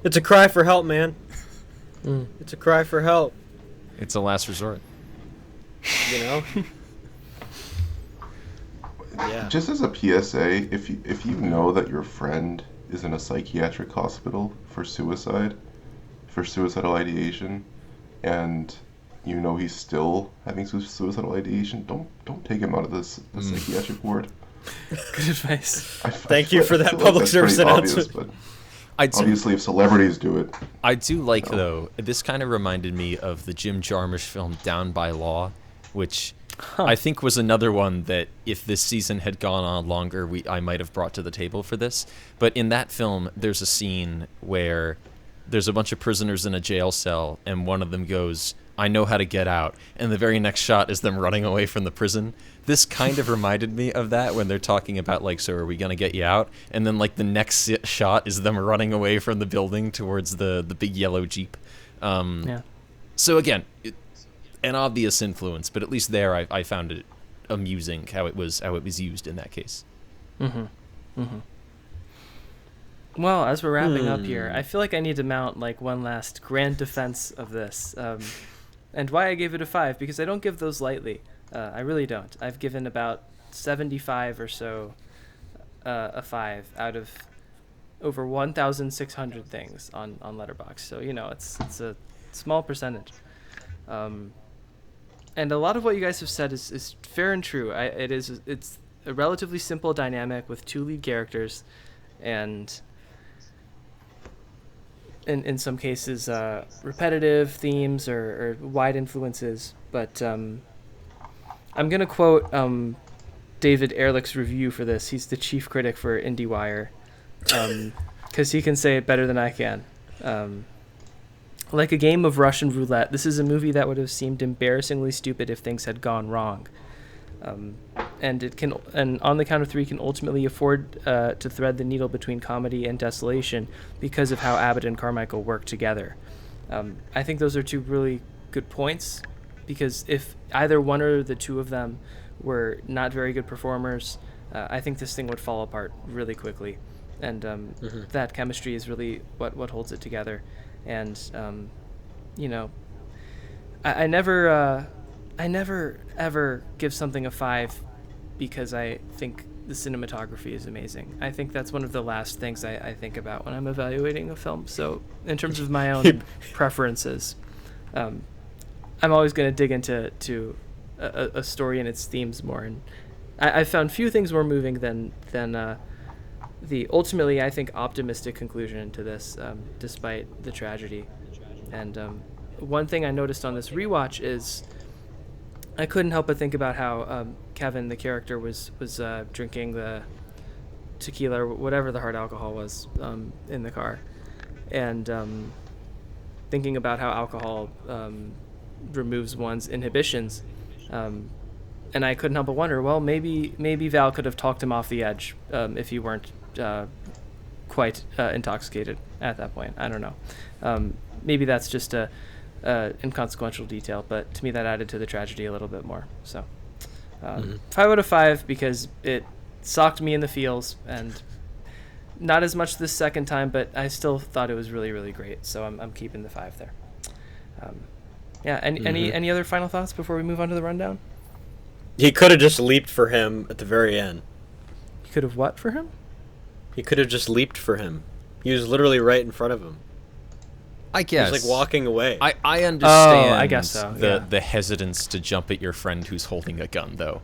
It's a cry for help, man. It's a cry for help. It's a last resort. You know? Yeah. Just as a PSA, if you know that your friend is in a psychiatric hospital for suicidal ideation, and you know he's still having suicidal ideation, don't take him out of the psychiatric ward. Good advice. Thank you for that public service announcement. But obviously, if celebrities do it. I do like, though, this kind of reminded me of the Jim Jarmusch film Down by Law, which I think was another one that if this season had gone on longer, I might have brought to the table for this. But in that film, there's a scene where there's a bunch of prisoners in a jail cell, and one of them goes, I know how to get out. And the very next shot is them running away from the prison. This kind of reminded me of that when they're talking about, like, so are we going to get you out? And then, like, the next shot is them running away from the building towards the big yellow Jeep. So, again, an obvious influence, but at least there I found it amusing how it was used in that case. Well, as we're wrapping up here, I feel like I need to mount like one last grand defense of this, and why I gave it a 5, because I don't give those lightly. I really don't. I've given about 75 or so a 5 out of over 1,600 things on Letterboxd. So it's a small percentage. And a lot of what you guys have said is fair and true. It's a relatively simple dynamic with 2 lead characters, and in some cases repetitive themes or wide influences. But I'm going to quote David Ehrlich's review for this. He's the chief critic for IndieWire, because he can say it better than I can. Like a game of Russian roulette, this is a movie that would have seemed embarrassingly stupid if things had gone wrong. And on the count of 3 can ultimately afford to thread the needle between comedy and desolation because of how Abbott and Carmichael work together. I think those are 2 really good points, because if either one or the 2 of them were not very good performers, I think this thing would fall apart really quickly. And that chemistry is really what holds it together. And I never ever give something a 5 because I think the cinematography is amazing. I think that's one of the last things I think about when I'm evaluating a film. So in terms of my own preferences, I'm always going to dig into a story and its themes more. And I found few things more moving than the ultimately, I think, optimistic conclusion to this, despite the tragedy. And one thing I noticed on this rewatch is I couldn't help but think about how Kevin, the character, was drinking the tequila or whatever the hard alcohol was in the car, and thinking about how alcohol removes one's inhibitions. And I couldn't help but wonder, well, maybe Val could have talked him off the edge if he weren't quite intoxicated at that point. I don't know. Maybe that's just a inconsequential detail, but to me that added to the tragedy a little bit more. So 5 out of 5 because it socked me in the feels, and not as much this second time, but I still thought it was really, really great. So I'm keeping the 5 there. Any other final thoughts before we move on to the rundown? He could have just leaped for him at the very end. He could have what for him? He could have just leaped for him. He was literally right in front of him. I guess. He was like walking away. I understand I guess so, the hesitance to jump at your friend who's holding a gun, though.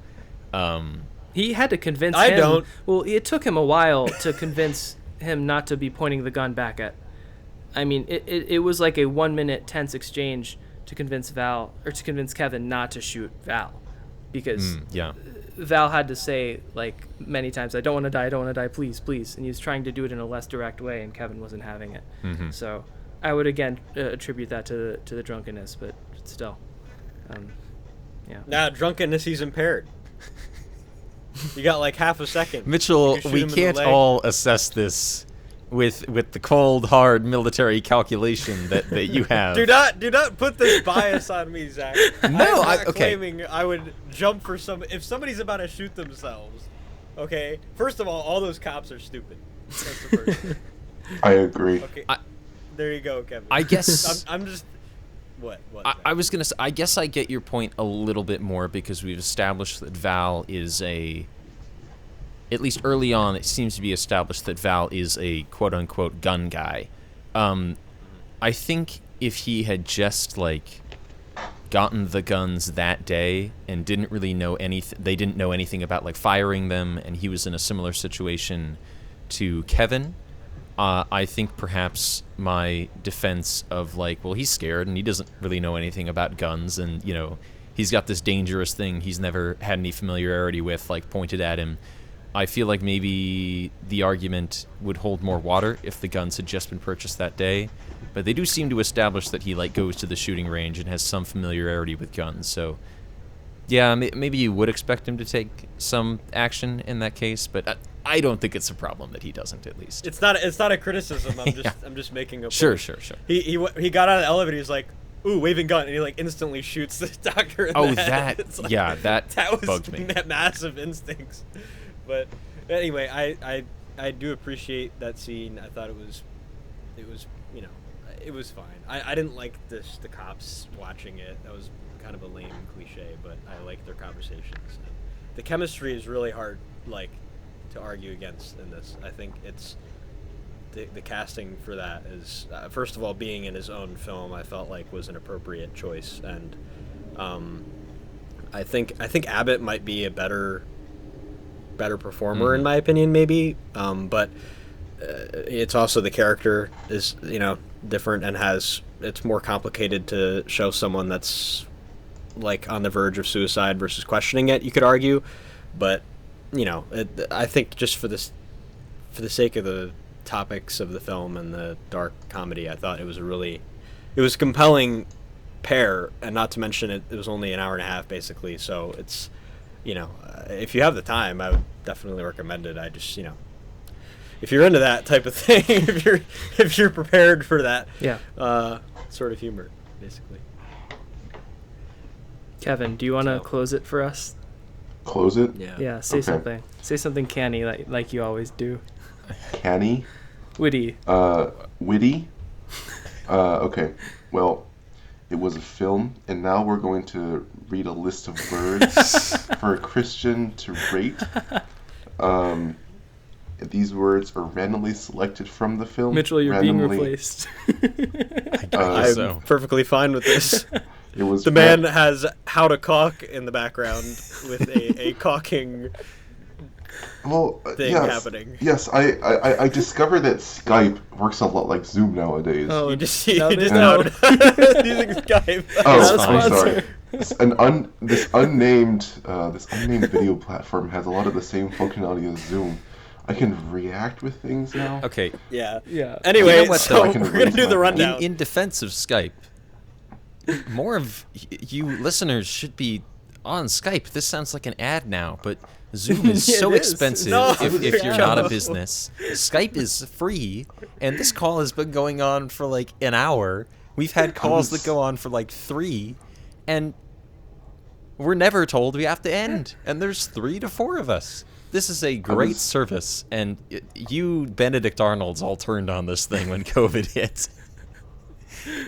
He had to convince him. I don't. Well, it took him a while to convince him not to be pointing the gun back at. I mean, it was like a 1 minute tense exchange to convince Kevin not to shoot Val, because Val had to say like many times, "I don't want to die, please, please," and he was trying to do it in a less direct way, and Kevin wasn't having it. So I would again attribute that to the drunkenness, but still, Nah, drunkenness, he's impaired. You got like half a second. Mitchell, we can't all assess this with the cold, hard military calculation that you have. Do not put this bias on me, Zach. No, I'm not claiming I would jump for if somebody's about to shoot themselves. Okay, first of all those cops are stupid. That's the first thing. I agree. Okay, there you go, Kevin. I guess I'm just. What? I was gonna say, I guess I get your point a little bit more, because we've established that Val is at least early on, it seems to be established that Val is a quote-unquote gun guy. I think if he had just, like, gotten the guns that day and didn't really know they didn't know anything about, like, firing them, and he was in a similar situation to Kevin, I think perhaps my defense of, like, well, he's scared and he doesn't really know anything about guns, and, he's got this dangerous thing he's never had any familiarity with, like, pointed at him. I feel like maybe the argument would hold more water if the guns had just been purchased that day. But they do seem to establish that he like goes to the shooting range and has some familiarity with guns. So, yeah, maybe you would expect him to take some action in that case. But I don't think it's a problem that he doesn't. At least It's not a criticism. I'm just making a point. Sure. He got out of the elevator. He's like, ooh, waving gun, and he like instantly shoots the doctor in the head. That was bugged me. Massive instincts. But anyway, I do appreciate that scene. I thought it was it was fine. I didn't like the cops watching it. That was kind of a lame cliche, but I like their conversations. And the chemistry is really hard to argue against in this. I think it's the casting for that is first of all, being in his own film, I felt like was an appropriate choice, and I think Abbott might be a better performer in my opinion, maybe, but it's also the character is different and it's more complicated to show someone that's like on the verge of suicide versus questioning it, you could argue, but I think just for the sake of the topics of the film and the dark comedy, I thought it was a compelling pair, and not to mention it was only an hour and a half basically, so it's if you have the time, I would definitely recommend it. I just if you're into that type of thing, if you're prepared for that sort of humor, basically. Kevin, do you want to close it for us? Close it? Yeah, say something. Say something canny like you always do. Canny? Witty. Witty? Okay. Well, it was a film, and now we're going to read a list of words for Christian to rate. These words are randomly selected from the film. Mitchell, you're being replaced. I'm perfectly fine with this. It was the man has How to Caulk in the background with a caulking thing happening. Yes, I discovered that Skype works a lot like Zoom nowadays. Oh, you just using Skype. Oh, I'm sorry. This unnamed video platform has a lot of the same functionality as Zoom. I can react with things now. Okay. Yeah. You Anyway, know what, so though? we're going to do the rundown. In defense of Skype, more of you listeners should be on Skype. This sounds like an ad now, but Zoom is so expensive if you're not a business. Skype is free, and this call has been going on for like an hour. We've had calls that go on for like 3, and we're never told we have to end, and there's 3 to 4 of us. This is a great service, and you Benedict Arnolds all turned on this thing when COVID hit.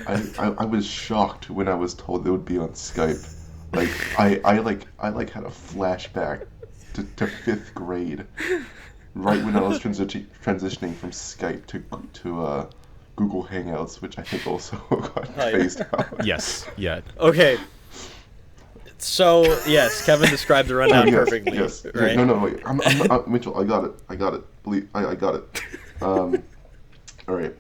I was shocked when I was told it would be on Skype. Like I had a flashback to 5th grade, right when I was transitioning from Skype to Google Hangouts, which I think also got phased out. Yes. Yeah. Okay. So yes, Kevin described the rundown perfectly. Yes. Right? No, wait. I'm Mitchell. I got it. Believe I got it. All right.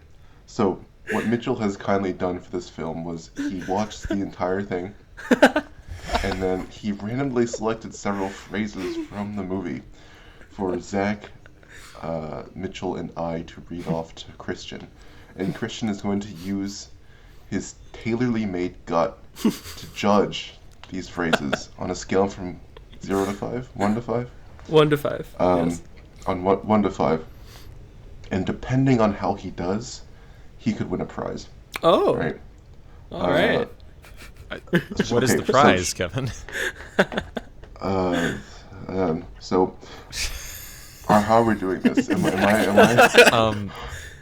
So what Mitchell has kindly done for this film was he watched the entire thing, and then he randomly selected several phrases from the movie for Zach, Mitchell, and I to read off to Christian. And Christian is going to use his tailorly made gut to judge these phrases on a scale from 0 to 5, 1 to 5? 1 to 5. Yes. On 1 to 5. And depending on how he does, he could win a prize. Oh. Right. All right. What is the prize, Kevin? So, how are we doing this?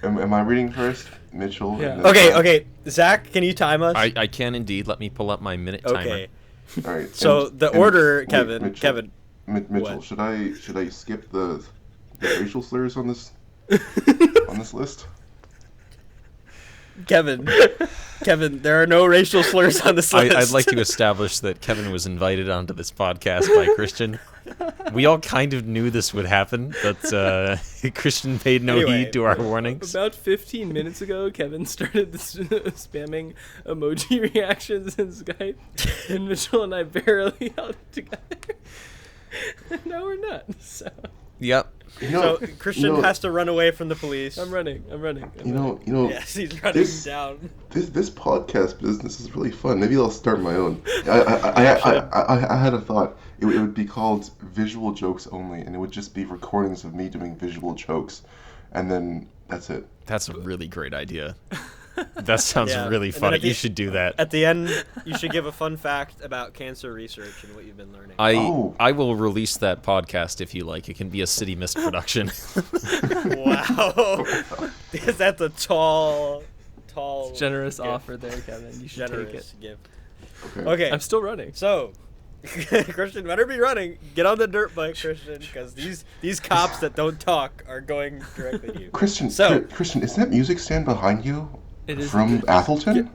Am I reading first, Mitchell? Yeah. Okay. Zach, can you time us? I can indeed. Let me pull up my minute timer. Okay. All right. So the order, Kevin. Mitchell, what? should I skip the racial slurs on this list? Kevin, there are no racial slurs on this list. I'd like to establish that Kevin was invited onto this podcast by Christian. We all kind of knew this would happen, but Christian paid no heed to our warnings. About 15 minutes ago, Kevin started spamming emoji reactions in Skype, and Mitchell and I barely held it together. And now we're not. So Yep. So Christian has to run away from the police. I'm running. Yes, he's running down. This podcast business is really fun. Maybe I'll start my own. I had a thought. It would be called Visual Jokes Only, and it would just be recordings of me doing visual jokes, and then that's it. That's a really great idea. That sounds really And then funny. You should do that. At the end, you should give a fun fact about cancer research and what you've been learning. I will release that podcast if you like. It can be a City Mist production. Wow. That's a tall Generous gift. offer there, Kevin. You should take it. Gift. Okay. Okay. I'm still running. So, Christian better be running. Get on the dirt bike, Christian, because these cops that don't talk are going directly to you. Christian, So- Christian, is that music stand behind you It is from Athelton?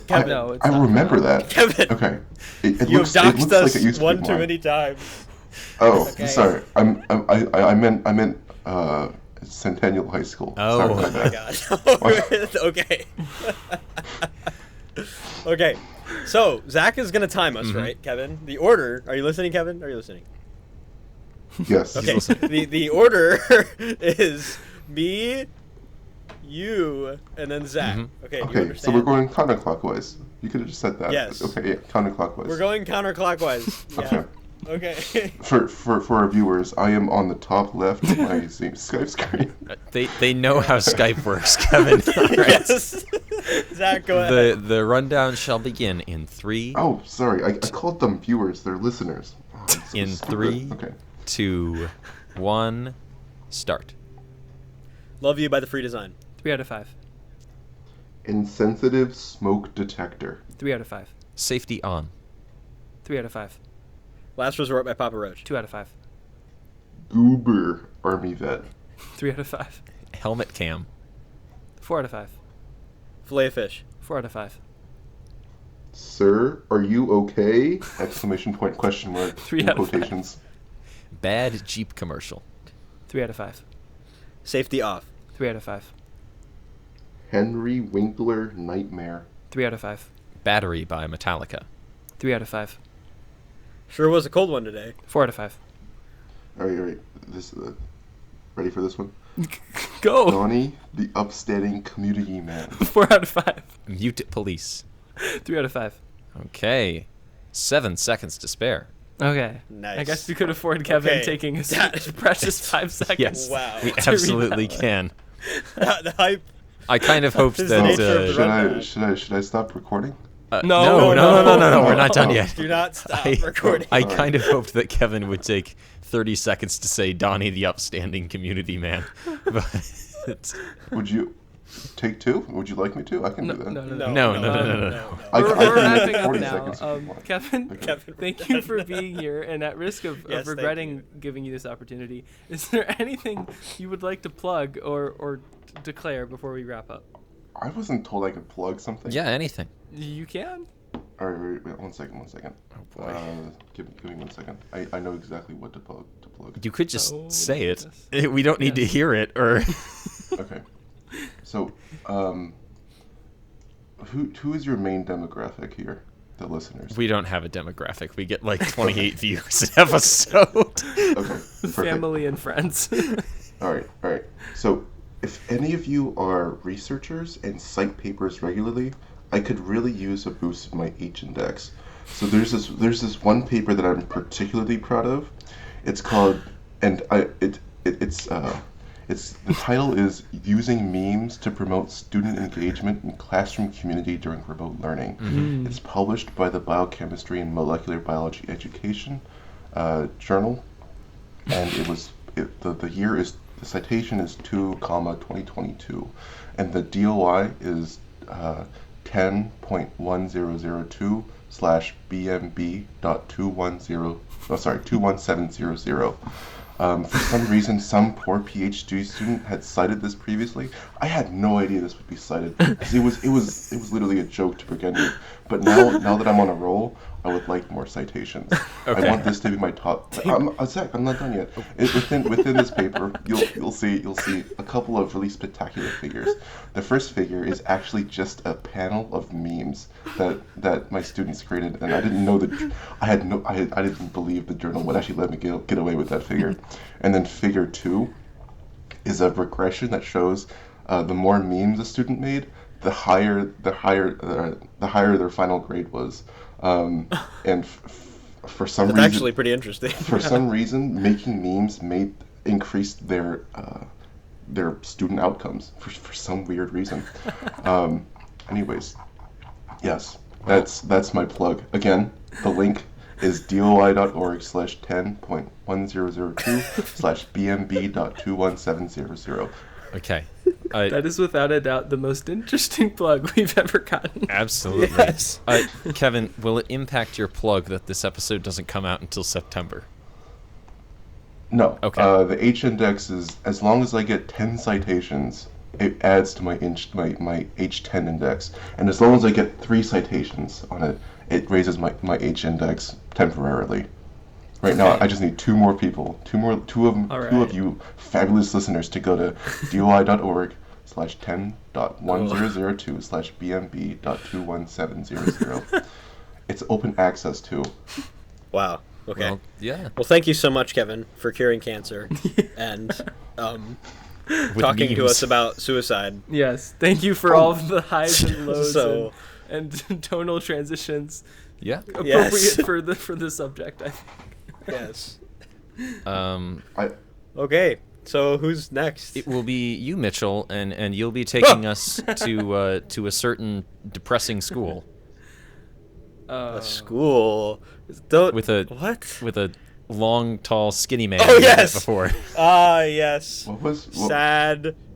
Kevin. No, it's I not. remember that. Kevin, Okay. It you've looks doxed like us it used to be one too mine. many times. Oh, Okay. sorry. I meant Centennial High School. Oh. Sorry Oh about my that. god. Okay. Okay. So Zach is gonna time us, right, Kevin? The order. Are you listening, Kevin? Are you listening? Yes. Okay. The order is me, you, and then Zach. Okay. Do you Okay, understand? so we're going counterclockwise. You could have just said that. Yes. Okay, yeah, counterclockwise. We're going counterclockwise. Yeah. Okay. For our viewers, I am on the top left of my Skype screen. They know how Skype works, Kevin. All right. Yes. Zach, go ahead. The rundown shall begin in 3, Oh, sorry. I called them viewers. They're listeners. Oh, I'm so in stupid. 3, Okay. 2, 1, start. Love You by The Free Design. 3 out of 5. Insensitive smoke detector. 3 out of 5. Safety on. 3 out of 5. Last Resort by Papa Roach. 2 out of 5. Goober Army vet. 3 out of 5. Helmet cam. 4 out of 5. Filet Fish. 4 out of 5. Sir, are you okay? Exclamation point, question mark, 3 in out of 5. quotations. Bad Jeep commercial. 3 out of 5. Safety Off. 3 out of 5. Henry Winkler Nightmare. 3 out of 5. Battery by Metallica. 3 out of 5. Sure was a cold one today. 4 out of 5. All right. This, ready for this one? Go! Donnie, the upstanding community man. 4 out of 5. Mute police. 3 out of 5. Okay. 7 seconds to spare. Okay. Nice. I guess we could afford Kevin Okay. taking his precious 5 seconds. Yes. Wow. We To read absolutely that one. can. The hype. I kind of hoped This is that. the nature of the rundown. Should I stop recording? No, we're not done yet. Do not stop I- recording. I kind of hoped that Kevin would take 30 seconds to say Donnie the upstanding community man. But Would you take 2? Would you like me to? I can do that. No. No. I We're can wrapping do up 40 now. seconds if you want. Kevin, Okay. Kevin, thank you for being here. And at risk of Yes, thank regretting you. giving you this opportunity, is there anything you would like to plug or declare before we wrap up? I wasn't told I could plug something. yeah, anything. You can. All right, wait, one second. Oh boy. Give me 1 second. I know exactly what to plug. You could just Oh, say it. goodness. We don't need to Yes. hear it or Okay. So, who is your main demographic here? The listeners. we don't have a demographic. We get like 28 views an episode. Okay. Perfect. Family and friends. All right. So, if any of you are researchers and cite papers regularly, I could really use a boost in my H-index. So there's this one paper that I'm particularly proud of. It's called, and it's the title is Using Memes to Promote Student Engagement in Classroom Community During Remote Learning. It's published by the Biochemistry and Molecular Biology Education journal, and the citation is 2, 2022, and the DOI is 10.1002/BMB.21700. For some reason, some poor PhD student had cited this previously. I had no idea this would be cited because it was literally a joke to begin with. But now that I'm on a roll, I would like more citations. Okay. I want this to be my top. Zach, I'm not done yet. Within this paper, you'll see a couple of really spectacular figures. The first figure is actually just a panel of memes that my students created, and I didn't know that. I didn't believe the journal would actually let me get away with that figure. And then figure 2 is a regression that shows the more memes a student made, the higher their final grade was. And for some That's reason, actually pretty interesting. for some reason, making memes increased their student outcomes for some weird reason. Anyways, yes, that's my plug. Again, the link is doi.org/10.1002/bmb.21700. Okay. That is without a doubt the most interesting plug we've ever gotten. Absolutely. Yes. Kevin, will it impact your plug that this episode doesn't come out until September? No. Okay. The H index is, as long as I get 10 citations, it adds to my H10 index, and as long as I get 3 citations on it, it raises my H index temporarily. Right now, I just need 2 more people, two of you fabulous listeners to go to doi.org/10.1002/bmb.21700. It's open access too. Wow. Okay. Well, yeah. Well, thank you so much, Kevin, for curing cancer and talking to memes. us about suicide. Yes, thank you for all of the highs and lows So- and tonal transitions Yeah. appropriate Yes. for the subject, I think. Yes. I Okay. So who's next? It will be you, Mitchell, and you'll be taking us to a certain depressing school A school. Don't, with a what? long, tall, skinny man. Oh, we met yes! Before. Ah, yes. what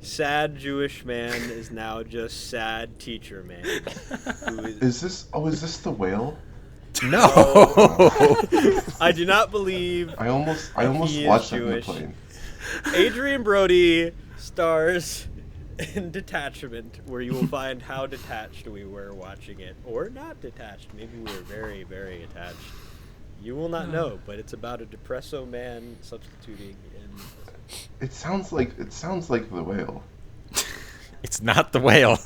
Sad Jewish man is now just sad teacher man. Who is, is this the whale? No. I do not believe I almost He is watched that in the Jewish. plane. Adrian Brody stars in Detachment, where you will find how detached we were watching it, or not detached. Maybe we were very, very attached. You will not know, but it's about a depresso man substituting in. It sounds like the whale. It's not the whale.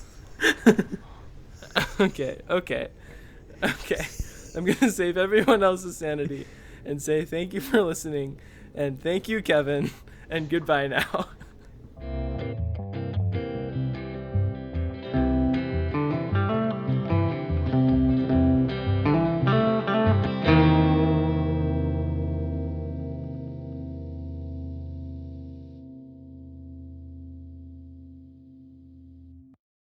Okay. I'm going to save everyone else's sanity and say thank you for listening, and thank you, Kevin, and goodbye now.